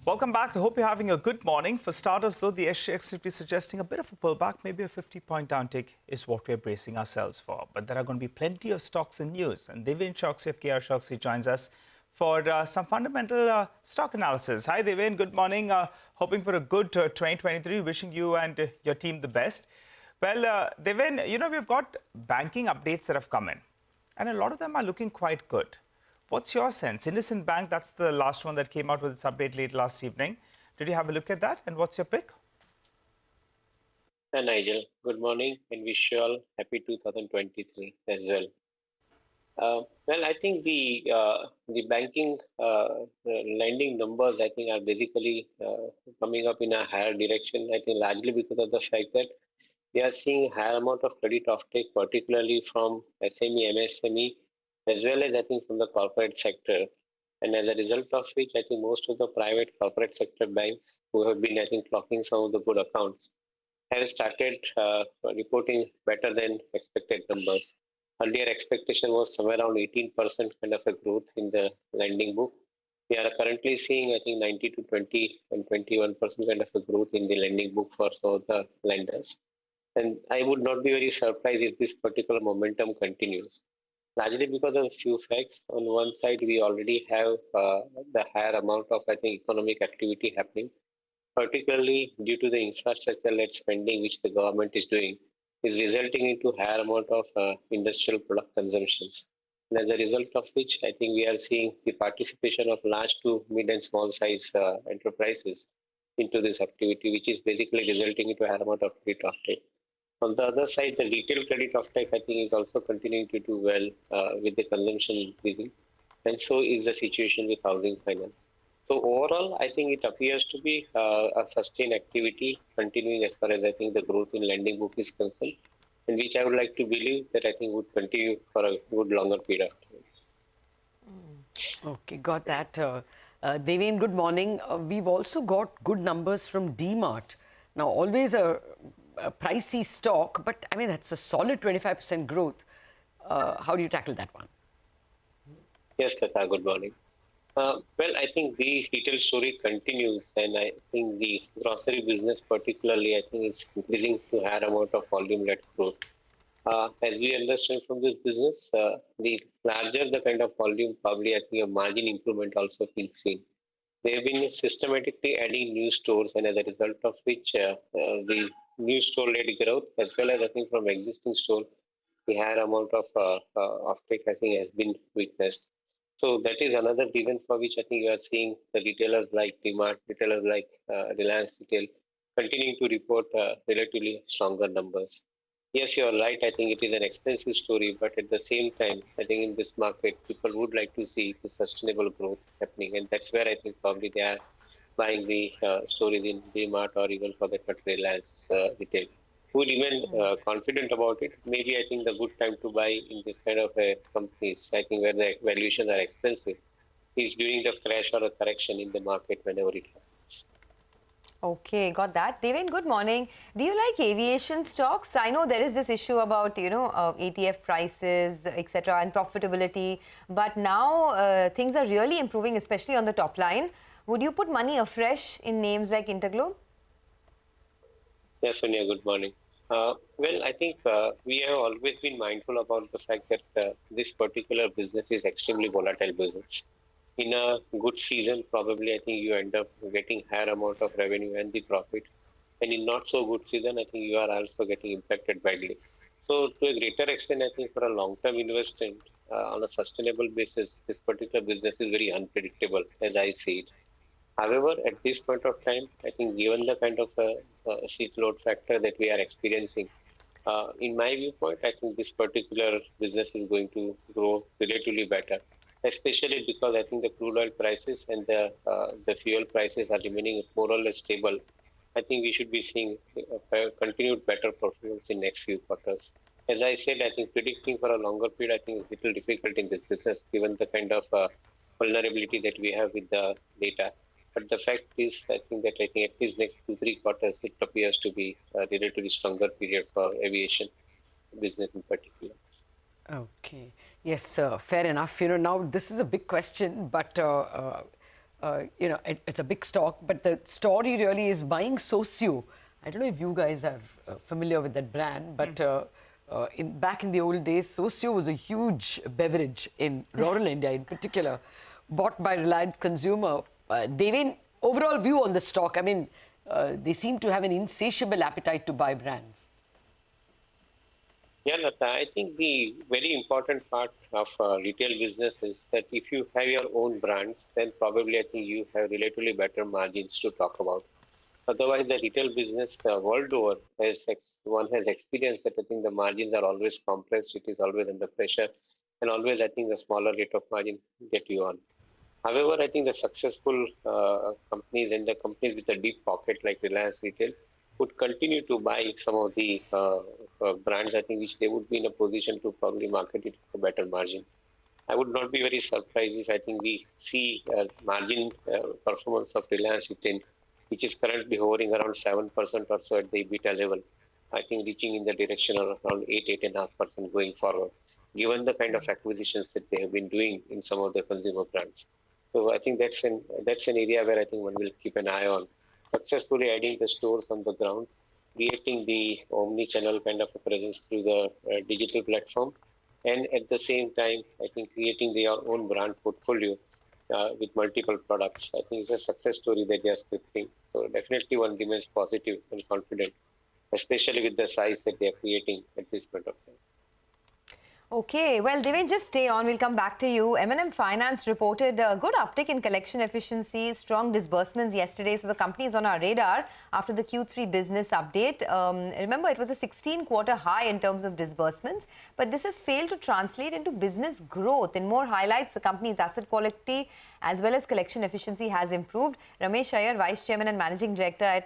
Welcome back. I hope you're having a good morning. For starters, though, the SGX is suggesting a bit of a pullback, maybe a 50-point downtick is what we're bracing ourselves for. But there are going to be plenty of stocks and news. And Deven Choksey of KRChoksey joins us for some fundamental stock analysis. Hi, Deven. Good morning. Hoping for a good 2023. Wishing you and your team the best. Well, Deven, we've got banking updates that have come in. And a lot of them are looking quite good. What's your sense? IndusInd Bank, that's the last one that came out with its update late last evening. Did you have a look at that? And what's your pick? Hi, Nigel. Good morning and wish you all happy 2023 as well. Well, I think the banking lending numbers, I think, are basically coming up in a higher direction. I think largely because of the fact that we are seeing higher amount of credit offtake, particularly from SME, MSME, as well as I think from the corporate sector. And as a result of which, I think most of the private corporate sector banks who have been, I think, clocking some of the good accounts have started reporting better than expected numbers. Earlier expectation was somewhere around 18% kind of a growth in the lending book. We are currently seeing, I think, 90 to 20 and 21% kind of a growth in the lending book for some of the lenders. And I would not be very surprised if this particular momentum continues. Largely because of a few facts. On one side, we already have the higher amount of, I think, economic activity happening, particularly due to the infrastructure-led spending which the government is doing, is resulting into higher amount of industrial product consumptions. And as a result of which, I think we are seeing the participation of large to mid and small size enterprises into this activity, which is basically resulting into a higher amount of credit offtake. On the other side, the retail credit offtake, I think, is also continuing to do well with the consumption increasing. And so is the situation with housing finance. So overall, I think it appears to be a sustained activity continuing as far as I think the growth in lending book is concerned, and which I would like to believe that I think would continue for a good longer period of time. Okay, got that. Deven, good morning. We've also got good numbers from Mart. Now, always a pricey stock, but I mean, that's a solid 25% growth. How do you tackle that one? Yes, Katha, good morning. Well, I think the retail story continues, and I think the grocery business particularly, I think, is increasing to higher amount of volume-led growth. As we understand from this business, the larger the kind of volume, probably I think a margin improvement also being seen. They have been systematically adding new stores, and as a result of which the new store-led growth, as well as I think from existing store, the higher amount of offtake I think has been witnessed. So that is another reason for which I think you are seeing the retailers like Mart, retailers like Reliance Retail continuing to report relatively stronger numbers. Yes, you are right. I think it is an expensive story, but at the same time, I think in this market, people would like to see the sustainable growth happening, and that's where I think probably they are buying the stories in Mart or even for the Reliance Retail. We remain confident about it. Maybe I think the good time to buy in this kind of companies, I think where the valuations are expensive, is during the crash or a correction in the market whenever it happens. Okay, got that. Deven, good morning. Do you like aviation stocks? I know there is this issue about, ATF prices, etc., and profitability. But now things are really improving, especially on the top line. Would you put money afresh in names like Interglobe? Yes, Sonia, good morning. Well, I think we have always been mindful about the fact that this particular business is extremely volatile business. In a good season, probably I think you end up getting higher amount of revenue and the profit. And in not so good season, I think you are also getting impacted badly. So to a greater extent, I think for a long-term investment on a sustainable basis, this particular business is very unpredictable as I see it. However, at this point of time, I think given the kind of seat load factor that we are experiencing, in my viewpoint, I think this particular business is going to grow relatively better, especially because I think the crude oil prices and the fuel prices are remaining more or less stable. I think we should be seeing continued better performance in next few quarters. As I said, I think predicting for a longer period, I think is a little difficult in this business, given the kind of vulnerability that we have with the data. But the fact is, I think at least next 2-3 quarters, it appears to be a relatively stronger period for aviation business in particular. Okay. Yes, fair enough. Now this is a big question, but it's a big stock, but the story really is buying Socio. I don't know if you guys are familiar with that brand, but back in the old days, Socio was a huge beverage in rural India in particular, bought by Reliance Consumer. Deven, overall view on the stock, I mean, they seem to have an insatiable appetite to buy brands. Yeah, Lata, I think the very important part of retail business is that if you have your own brands, then probably I think you have relatively better margins to talk about. Otherwise, the retail business world over, one has experienced that I think the margins are always complex, it is always under pressure, and always I think the smaller rate of margin get you on. However, I think the successful companies and the companies with a deep pocket like Reliance Retail would continue to buy some of the brands, I think, which they would be in a position to probably market it for better margin. I would not be very surprised if I think we see margin performance of Reliance Retail, which is currently hovering around 7% or so at the EBITDA level. I think reaching in the direction of around 8.5% going forward, given the kind of acquisitions that they have been doing in some of the consumer brands. So I think that's an area where I think one will keep an eye on. Successfully adding the stores on the ground, creating the omni-channel kind of a presence through the digital platform, and at the same time, I think creating their own brand portfolio with multiple products. I think it's a success story that they are scripting. So definitely one remains positive and confident, especially with the size that they are creating at this point of time. Okay, well, Deven, just stay on. We'll come back to you. M&M Finance reported a good uptick in collection efficiency, strong disbursements yesterday. So the company is on our radar after the Q3 business update. Remember, it was a 16-quarter high in terms of disbursements, but this has failed to translate into business growth. In more highlights, the company's asset quality as well as collection efficiency has improved. Ramesh Iyer, Vice Chairman and Managing Director at